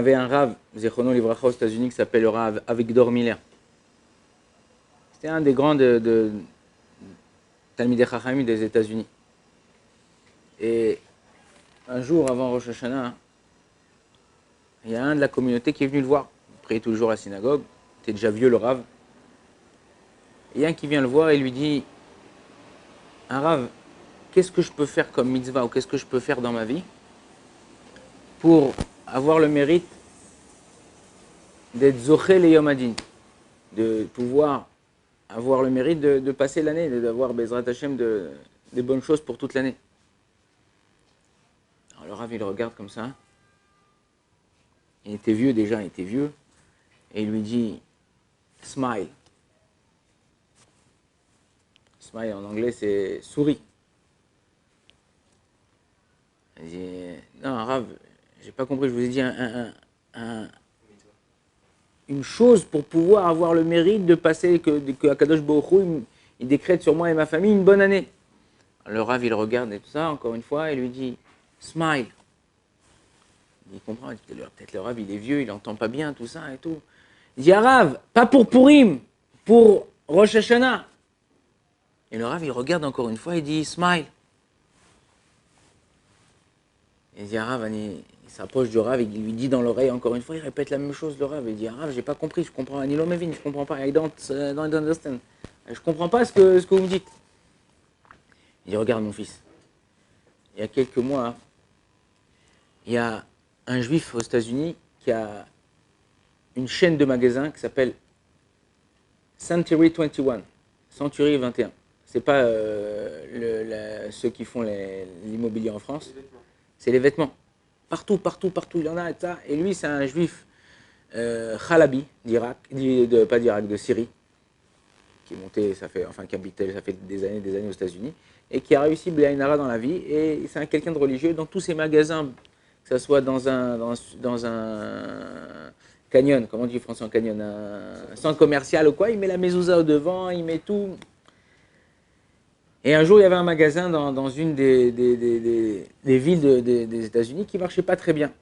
avait un Rav, Zechono Livracha aux États-Unis, qui s'appelle le Rav Avigdor Miller. C'était un des grands de Talmidei Chachamim des États-Unis. Et un jour avant Rosh Hashanah, il y a un de la communauté qui est venu le voir. Il priait tous les jours à la synagogue. Il était déjà vieux, le Rav. Et il y a un qui vient le voir et lui dit, un Rav, qu'est-ce que je peux faire comme mitzvah ou qu'est-ce que je peux faire dans ma vie pour avoir le mérite d'être Zoché le Yom Hadin, de pouvoir avoir le mérite de passer l'année, d'avoir Bezrat Hashem des bonnes choses pour toute l'année. Alors le Rav, il le regarde comme ça. Il était vieux déjà, il était vieux. Et il lui dit, smile. Smile en anglais, c'est souris. Il dit, non, Rav, j'ai pas compris, je vous ai dit une chose pour pouvoir avoir le mérite de passer, que Akadosh Baruch Hu, il décrète sur moi et ma famille une bonne année. Le Rav, il regarde et tout ça, encore une fois, et lui dit, smile. Il comprend, il dit, peut-être le Rav, il est vieux, il n'entend pas bien tout ça et tout. Il dit, Rav, pas pour Purim, pour Rosh Hashanah. Et le Rav, il regarde encore une fois et dit, smile. Et il dit, Rav, il s'approche du Rav, il lui dit dans l'oreille encore une fois, il répète la même chose, le Rav. Il dit, Rav, j'ai pas compris, je comprends, Anilo Mevin, je comprends pas, I don't understand. Je comprends pas ce que vous me dites. Il dit, regarde mon fils, il y a quelques mois, il y a un juif aux États-Unis qui a une chaîne de magasins qui s'appelle Century 21, Century 21. C'est pas ceux qui font l'immobilier en France, c'est les vêtements. Partout, il y en a et ça. Et lui, c'est un juif Khalabi d'Irak, pas d'Irak, de Syrie, qui est monté, qui habitait, ça fait des années aux États-Unis, et qui a réussi Blainara dans la vie. Et c'est quelqu'un de religieux. Dans tous ses magasins, que ce soit dans un canyon, comment on dit français en canyon, un centre commercial ou quoi, il met la mezouza au devant, il met tout. Et un jour, il y avait un magasin dans une des villes des États-Unis qui ne marchait pas très bien.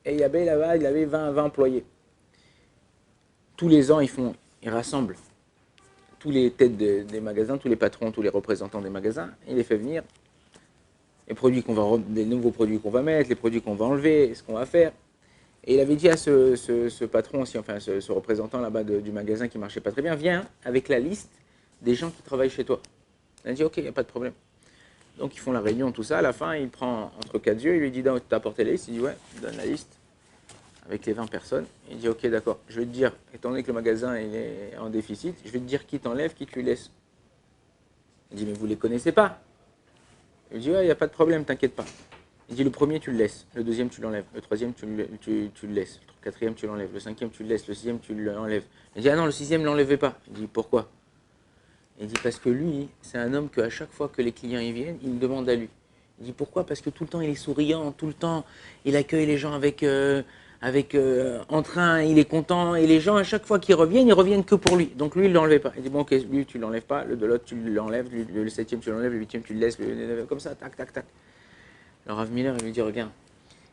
Et il y avait là-bas, il avait 20 employés. Tous les ans, ils rassemblent tous les têtes des magasins, tous les patrons, tous les représentants des magasins. Il les fait venir. Les nouveaux produits qu'on va mettre, les produits qu'on va enlever, ce qu'on va faire. Et il avait dit à ce patron aussi, enfin ce représentant là-bas du magasin qui ne marchait pas très bien, viens avec la liste des gens qui travaillent chez toi. Il a dit ok, il n'y a pas de problème. Donc ils font la réunion, tout ça. À la fin, il prend entre quatre yeux, il lui dit t'as apporté la liste? Il dit ouais, il donne la liste avec les 20 personnes. Il dit ok, d'accord, je vais te dire, étant donné que le magasin il est en déficit, je vais te dire qui t'enlève, qui tu laisses. Il dit mais vous ne les connaissez pas? Il dit ouais, il n'y a pas de problème, t'inquiète pas. Il dit le premier tu le laisses, le deuxième tu l'enlèves, le troisième tu le laisses, le quatrième tu l'enlèves, le cinquième tu le laisses, le sixième tu l'enlèves. Il dit ah non, le sixième ne l'enlevez pas. Il dit pourquoi? Il dit parce que lui, c'est un homme qu'à chaque fois que les clients y viennent, il me demande à lui. Il dit pourquoi? Parce que tout le temps il est souriant, tout le temps il accueille les gens avec entrain, il est content, et les gens à chaque fois qu'ils reviennent, ils reviennent que pour lui. Donc lui il ne l'enlève pas. Il dit bon ok, lui tu ne l'enlèves pas, le de l'autre tu l'enlèves, le septième tu l'enlèves, le huitième tu le laisses, comme ça, tac, tac, tac. Alors Rav Miller il lui dit regarde,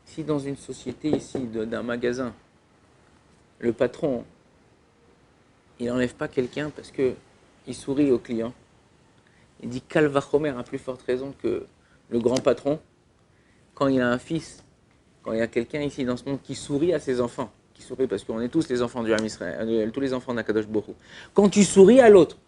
si dans une société ici, d'un magasin, le patron, il n'enlève pas quelqu'un parce que il sourit au client. Il dit Kal Vachomer a plus forte raison que le grand patron, quand il a un fils, quand il y a quelqu'un ici dans ce monde qui sourit à ses enfants, qui sourit parce qu'on est tous les enfants du Ham Israël, tous les enfants d'Akadosh Baruch Hu. Quand tu souris à l'autre,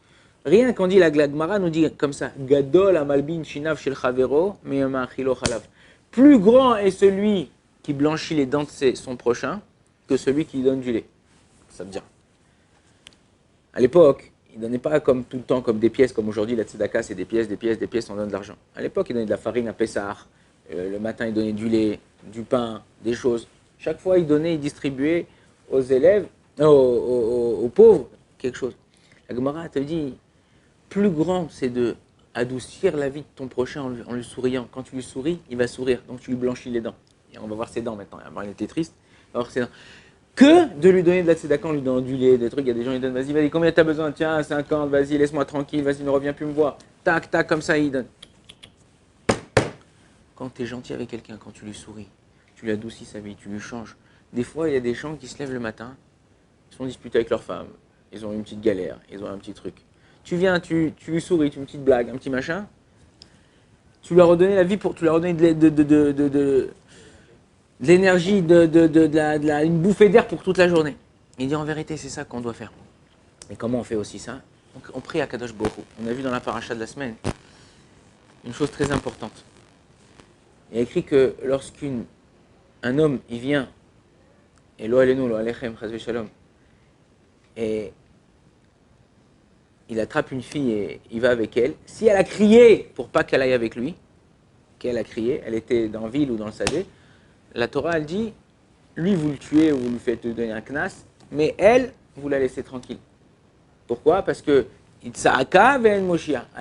rien qu'on dit la Gemara nous dit comme ça Gadol Amalbin Shinav Shel Chavero Meyama Achilo Chalav. Plus grand est celui qui blanchit les dents de son prochain que celui qui donne du lait. Ça veut dire. À l'époque, il ne donnait pas comme tout le temps, comme des pièces, comme aujourd'hui, la tzedaka, c'est des pièces, on donne de l'argent. À l'époque, il donnait de la farine à Pessah, le matin, il donnait du lait, du pain, des choses. Chaque fois, il distribuait aux élèves, aux pauvres, quelque chose. La Gemara te dit, plus grand, c'est de adoucir la vie de ton prochain en lui souriant. Quand tu lui souris, il va sourire, donc tu lui blanchis les dents. Et on va voir ses dents maintenant. Il était triste, on va voir ses dents. Que de lui donner de la tzedaka, on lui donne du lait, des trucs, il y a des gens qui donnent, vas-y, combien t'as besoin? Tiens, 50, vas-y, laisse-moi tranquille, vas-y, ne reviens plus me voir. Tac, tac, comme ça, il donne. Quand tu es gentil avec quelqu'un, quand tu lui souris, tu lui adoucis sa vie, tu lui changes, Des fois, il y a des gens qui se lèvent le matin, ils sont disputés avec leur femme, ils ont une petite galère, ils ont un petit truc. Tu viens, tu lui souris, tu une petite blague, un petit machin, tu leur as donné la vie pour, tu leur as donné de l'énergie, une bouffée d'air pour toute la journée. Il dit en vérité, c'est ça qu'on doit faire. Et comment on fait aussi ça? On prie à Kadosh Baruch Hu. On a vu dans la paracha de la semaine une chose très importante. Il y a écrit que lorsqu'un homme, il vient, et lo alenu, lo alechem, chas v'shalom, et il attrape une fille et il va avec elle, si elle a crié pour pas qu'elle aille avec lui, qu'elle a crié, elle était dans la ville ou dans le sadé, la Torah, elle dit, lui, vous le tuez ou vous lui faites donner un knas, mais elle, vous la laissez tranquille. Pourquoi? Parce que elle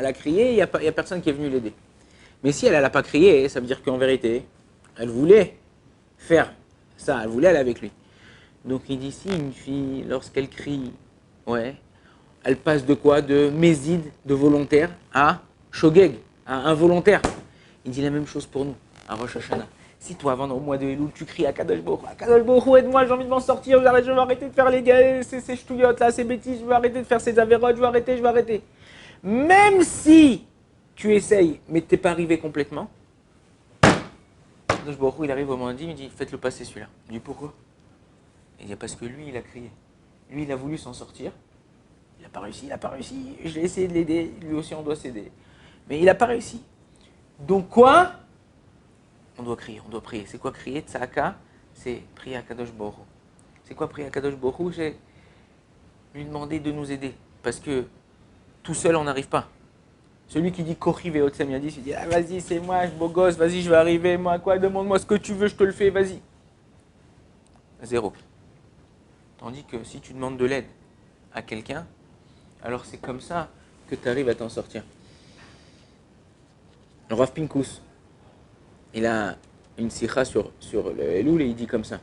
a crié, il n'y a personne qui est venu l'aider. Mais si elle n'a pas crié, ça veut dire qu'en vérité, elle voulait faire ça, elle voulait aller avec lui. Donc il dit, si une fille, lorsqu'elle crie, ouais, elle passe de quoi? De mézid, de volontaire, à shogeg, à involontaire. Il dit la même chose pour nous, à Rosh Hashanah. Si toi, avant au mois de Elul, tu cries à Kadosh Baruch Hu, aide-moi, j'ai envie de m'en sortir, je vais arrêter de faire les gars, ces ch'touillottes là, ces bêtises, je vais arrêter de faire ces avérotes, je vais arrêter. Même si tu essayes, mais tu n'es pas arrivé complètement, Kadosh Baruch Hu, il arrive au moment dit, il me dit, faites-le passer celui-là. Il dit, pourquoi? Il dit, parce que lui, il a crié. Lui, il a voulu s'en sortir. Il n'a pas réussi, j'ai essayé de l'aider, lui aussi on doit s'aider. Mais il n'a pas réussi. Donc quoi? On doit crier, on doit prier. C'est quoi crier? Tzaka, c'est prier à Kadosh Baruch Hu. C'est quoi prier à Kadosh Baruch Hu? C'est lui demander de nous aider. Parce que tout seul, on n'arrive pas. Celui qui dit Kochi ve'otsem yadi, il dit ah, vas-y, c'est moi, je beau gosse, vas-y, je vais arriver, moi, quoi, demande-moi ce que tu veux, je te le fais, vas-y. Zéro. Tandis que si tu demandes de l'aide à quelqu'un, alors c'est comme ça que tu arrives à t'en sortir. Le Rav Pinkus, il a une sikha sur le Elul et il dit comme ça.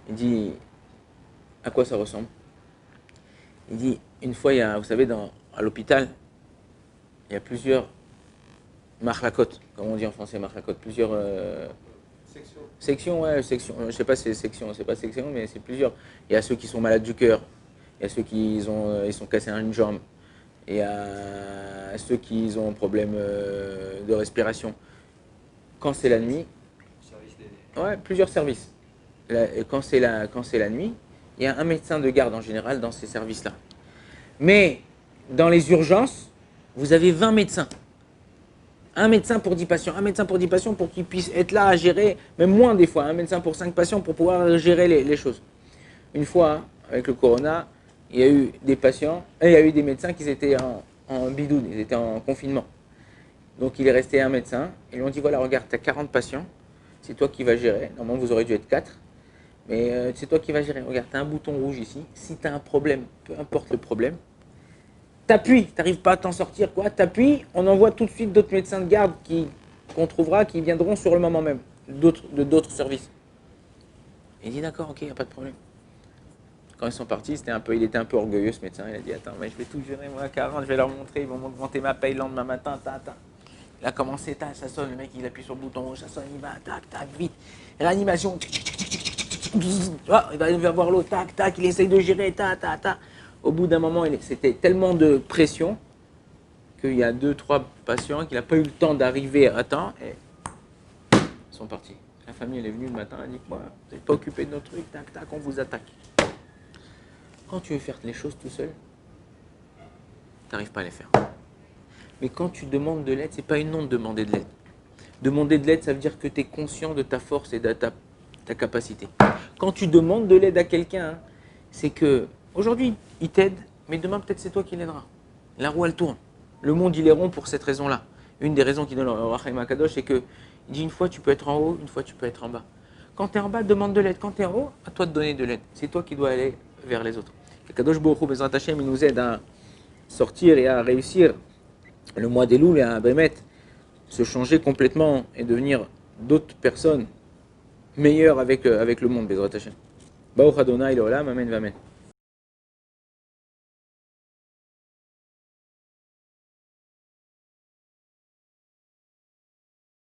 Il dit, à quoi ça ressemble? Il dit, une fois, il y a, vous savez, à l'hôpital, il y a plusieurs marlakot, comme on dit en français, marlakot, plusieurs sections, ouais, sections. Je ne sais pas si c'est section, c'est pas section, mais c'est plusieurs. Il y a ceux qui sont malades du cœur, il y a ceux qui ils sont cassés une jambe, il y a ceux qui ont un problème de respiration. Quand c'est la nuit, ouais, plusieurs services. Quand c'est la nuit, il y a un médecin de garde en général dans ces services-là. Mais dans les urgences, vous avez 20 médecins. Un médecin pour 10 patients, un médecin pour 10 patients pour qu'ils puissent être là à gérer, même moins des fois, un médecin pour 5 patients pour pouvoir gérer les choses. Une fois, avec le corona, il y a eu des patients, il y a eu des médecins qui étaient en bidoune, ils étaient en confinement. Donc il est resté un médecin, et ils lui ont dit voilà, regarde, tu as 40 patients, c'est toi qui vas gérer. Normalement, vous aurez dû être 4, mais c'est toi qui vas gérer. Regarde, tu as un bouton rouge ici, si tu as un problème, peu importe le problème, t'appuies, tu n'arrives pas à t'en sortir, quoi, t'appuies, on envoie tout de suite d'autres médecins de garde qu'on trouvera, qui viendront sur le moment même, d'autres services. Il dit d'accord, ok, il n'y a pas de problème. Quand ils sont partis, il était un peu orgueilleux ce médecin, il a dit attends, mais je vais tout gérer moi à 40, je vais leur montrer, ils vont m'augmenter ma paye le lendemain matin, Il a commencé, ça sonne, le mec il appuie sur le bouton rouge, ça sonne, il va, tac, vite. Réanimation, il va voir l'autre, tac, il essaye de gérer, Au bout d'un moment, c'était tellement de pression qu'il y a 2-3 patients qui n'ont pas eu le temps d'arriver à temps et ils sont partis. La famille elle est venue le matin, elle dit moi, vous n'êtes pas occupé de notre truc, on vous attaque. Quand tu veux faire les choses tout seul, tu n'arrives pas à les faire. Mais quand tu demandes de l'aide, ce n'est pas une honte de demander de l'aide. Demander de l'aide, ça veut dire que tu es conscient de ta force et de ta capacité. Quand tu demandes de l'aide à quelqu'un, c'est que aujourd'hui, il t'aide, mais demain, peut-être c'est toi qui l'aideras. La roue, elle tourne. Le monde, il est rond pour cette raison-là. Une des raisons qui donne le Rachaim Akadosh, c'est qu'il dit une fois, tu peux être en haut, une fois, tu peux être en bas. Quand tu es en bas, demande de l'aide. Quand tu es en haut, à toi de donner de l'aide. C'est toi qui dois aller vers les autres. Le Kadosh Baruch Hu, Bezrat Hashem, il nous aide à sortir et à réussir le mois d'Elul et à Bémet, se changer complètement et devenir d'autres personnes meilleures avec le monde, Bezrat Hashem. Baruch Adonai l'Olam, Amen, Amen.